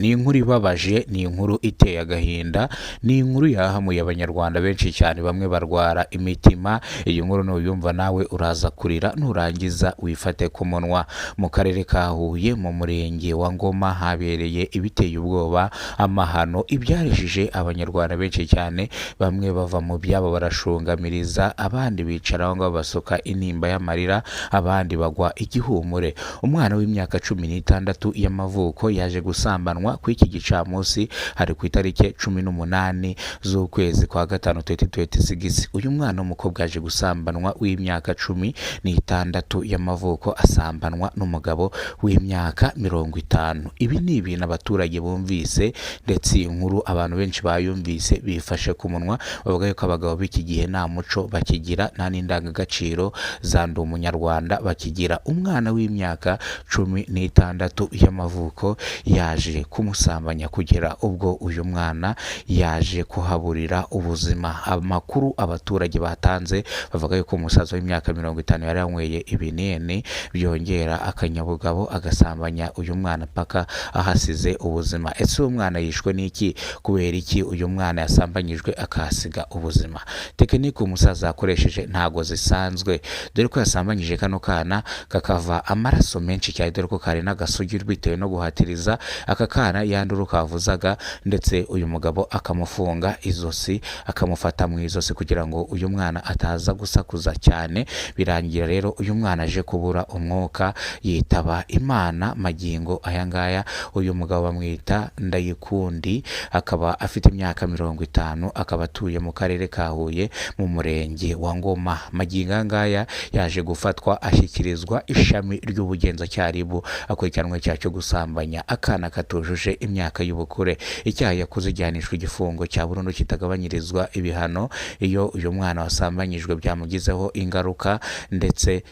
Ni inkuru ibabaje, ni inkuru iteye agahinda, ni inkuru yahamuye abanyarwanda benshi cyane, bamwe barwara imitima. Iyi nkuru nuyumva nawe uraza kurira nurangiza wifate ku munwa. Mu karere ka Huye mu murenge wa Ngoma habereye ibiteye ubwoba, amahano, ibyarishije abanyarwanda benshi cyane, bamwe bava mu byabo barashungamiriza, abandi bicara aho ngaho basuka intimba y'amarira, abandi bagwa igihumure. Umwana w'imyaka 16 y'amavuko yaje gusambanwa ku iki gicamunsi, hari ku itariki 18 z'ukwezi kwa gatanu 2026. Uyu mwana w'umukobwa yaje gusambanwa w'imyaka 16 y'amavuko, asambanwa n'umugabo w'imyaka 50. Ibi ni ibintu abaturage bumvise, ndetse inkuru abantu benshi bayumvise bifashe ku munwa, bavuga yuko abagabo b'iki gihe nta muco bakigira, nta n'indangagaciro za ndi umunyarwanda bakigira. Umwana w'imyaka 16 y'amavuko yaje kumusambanya kugera ubwo uyu mwana yaje kuhaburira ubuzima. Amakuru abaturage batanze bavuga yuko umusaza w'imyaka 50 yari yanyweye ibinini byongera akanyabugabo, agasambanya uyu mwana paka ahasize ubuzima. Ese uyu mwana yishwe n'iki? Kubera iki uyu mwana yasambanyijwe akasiga ubuzima? Tekinike umusaza yakoresheje ntago zisanzwe, dore ko yasambanyije kano kana kakava amaraso menshi cyane, dore ko kari n'agasugiro bitewe no guhatiriza. Aka kana yanduru kavuzaga, ndetse uyu mugabo akamufunga izosi, akamufata mu izosi kugira ngo uyu mwana ataza gusakuza cyane. Birangira rero uyu mwana aje kubura umwuka, yitaba Imana magingo aya ngaya. Uyu mugabo bamwita Ndayikundi, akaba afite imyaka 50, akaba atuye mu karere ka Huye mu murenge wa Ngoma. Magingo aya ngaya yaje gufatwa ashyikirizwa ishami ry'ubugenzacyaha RIB, akurikiranwe icyaha cyo gusambanya akana katujuje imyaka y'ubukure. Icyaha yakoze gihanishwa igifungo cya burundu kitagabanyirizwa ibihano iyo uyu mwana wasambanyijwe byamugizeho ingaruka, ndetse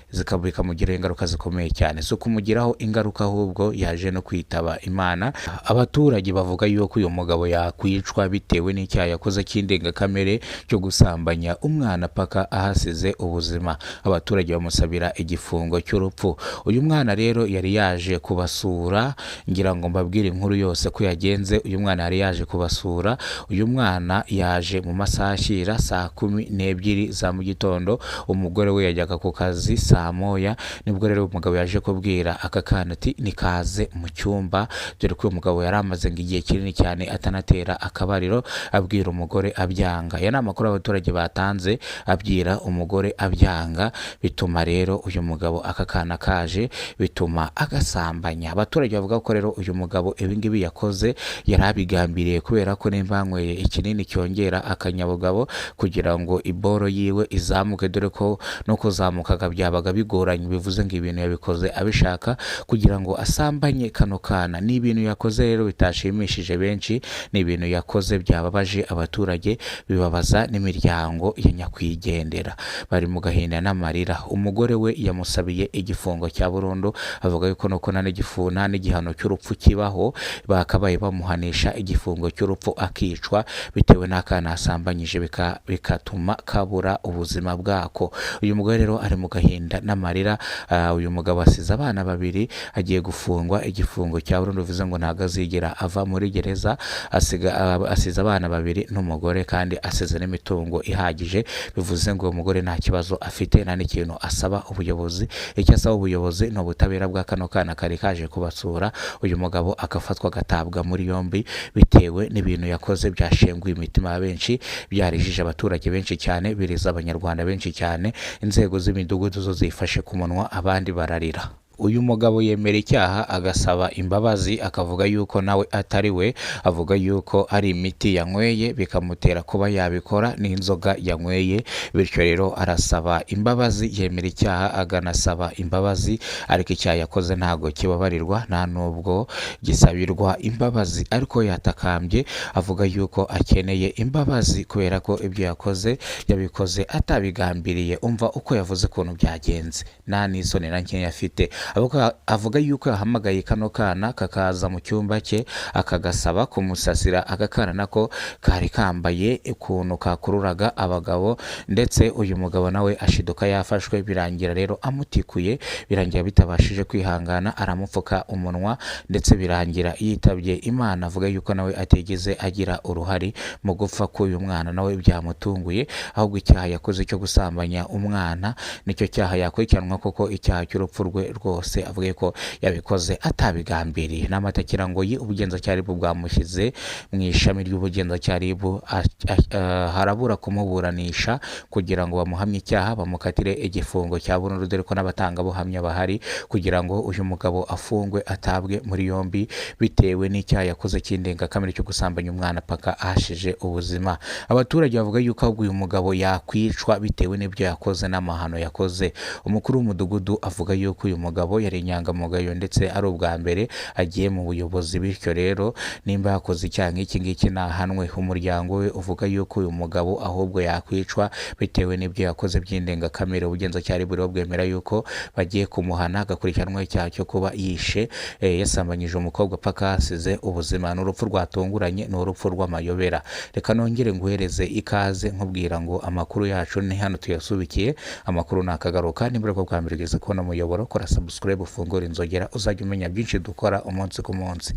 bikamugiraho ingaruka zikomeye cyane. So kumugiraho ingaruka ahubwo yaje no kwitaba Imana. Abaturage bavuga yuko uyu mugabo yakwicwa bitewe n'icyaha yakoze cy'indengakamere cyo gusambanya umwana paka ahasize ubuzima. Abaturage bamusabira igifungo cy'urupfu. Uyu mwana rero yari yaje kubasura, ngira ngo mbabwire inkuru yose ko yagenze. Uyu mwana yari yaje kubasura. Uyu mwana yaje mu masaha ashyira saa 12 za mu gitondo. Umugore we yajyaga ku kazi saa 1. Nibwo rero umugabo yaje kubwira aka kana ati nikaze mu cyumba, dore ko uyu mugabo yari amaze igihe kinini cyane atanatera akabariro, abwira umugore abyanga. Ya ni amakuru abaturage batanze, abwira umugore abyanga, bituma rero uyu mugabo aka kana kaje, bituma agasambanya. Abaturage bavuga ko rero uyu mugabo ibingibi yakoze yari abigambiriye, kubera ko nimba yanyweye ikinini cyongera akanyabugabo kugira ngo iboro yiwe izamuke, dore ko no kuzamukaga byabaga bigoranye. Bivuze ngo ibintu yabikoze abishaka kugira ngo asambanye kano kana. Ni ibintu yakoze rero bitashimishije benshi, ni ibintu yakoze byababaje abaturage, bibabaza n'imiryango ya nyakwigendera, bari mu gahinda n'amarira. Umugore we yamusabiye igifungo cya burundu, avuga yuko nuko nta n'igihano cy'urupfu kibaho, bakabaye bamuhanisha igifungo cy'urupfu akicwa bitewe n'akana asambanyije, bikatuma kabura ubuzima bwako. Uyu mugore rero ari mu gahinda n'amarira. Uyu mugabo asize abana 2, agiye gufungwa igifungo cya burundu, bivuze ngo ntago azigera ava muri gereza. Asize abana 2 n'umugore, kandi asize n'imitungo ihagije, bivuze ngo uyu mugore nta kibazo afite, nta n'ikintu asaba ubuyobozi. Icyo asaba ubuyobozi ni ubutabera bwa kano kana kari kaje kubasura. Uyu mugabo akafatwa agatabwa muri yombi, bitewe n'ibintu yakoze byashenguye imitima ya benshi, byarijije abaturage benshi cyane, biriza abanyarwanda benshi cyane. Inzego z'imidugudu zo zifashe ku munwa, abandi bararira. Uyu mugabo yemera icyaha, agasaba imbabazi, akavuga yuko nawe atari we, avuga yuko ari imiti yanyweye bikamutera kuba yabikora, n'inzoga yanyweye, bityo rero arasaba imbabazi. Yemera icyaha aganasaba imbabazi, ariko icyaha yakoze ntago kibabarirwa, nta nubwo gisabirwa imbabazi. Ariko yatakambye avuga yuko akeneye imbabazi, kubera ko ibyo yakoze yabikoze atabigambiriye. Umva uko yavuze ukuntu byagenze, nta n'isoni na nkeya afite. avuga yuko yahamagaye kano kana kakaza mu cyumba cye akagasaba kumusasira. Agakana nako kari kambaye ukuntu kakururaga abagabo, ndetse uyu mugabo nawe ashiduka yafashwe, birangira rero amutikuye, birangira bitabashije kwihangana, aramupfuka umunwa, ndetse birangira yitabye Imana. Avuga yuko nawe atigeze agira uruhari mu gupfa k'uyu mwana, nawe byamutunguye, ahubwo icyaha yakoze cyo gusambanya umwana nicyo cyaha yakurikiranwa, kuko icyaha cy'urupfu rwe rwose avuga ko yabikoze atabigambiriye. N'amatakira ngo ubugenzacyaha RIB bwamushyize mu ishami ry'ubugenzacyaha RIB, harabura kumuburanisha kugira ngo bamuhamye icyaha, bamukatire igifungo cya burundu, dore ko n'abatangabuhamya bahari kugira ngo uyu mugabo afungwe atabwe muri yombi bitewe n'icyaha yakoze cy'indengakamere cyo gusambanya umwana paka ahashije ubuzima. Abaturage bavuga yuko ahubwo uyu mugabo yakwicwa bitewe n'ibyo yakoze n'amahano yakoze. Umukuru w'umudugudu avuga yuko uyu mugabo yari inyangamugayo, ndetse ari ubwa mbere agiye mu buyobozi, bityo rero nimba yakoze icyaha nk'iki ngiki nahanwe. Umuryango we uvuga yuko uyu mugabo ahubwo yakwicwa bitewe n'ibyo yakoze by'indengakamere. Ubugenzacyaha RIB bwemera yuko bagiye kumuhana, agakurikiranwaho icyaha cyo kuba yishe yasambanyije umukobwa paka hasize ubuzima. Ni urupfu rwatunguranye, ni urupfu rw'amayobera. Reka nongere nguhereze ikaze nkubwira ngo amakuru yacu ni hano tuyasubikiye. Amakuru nakagaruka, niba bwo bwa mbere ugeze kubona umuyoboro, kora subscribe, ufungura inzogera, uzajya umenya byinshi dukora umunsi ku munsi.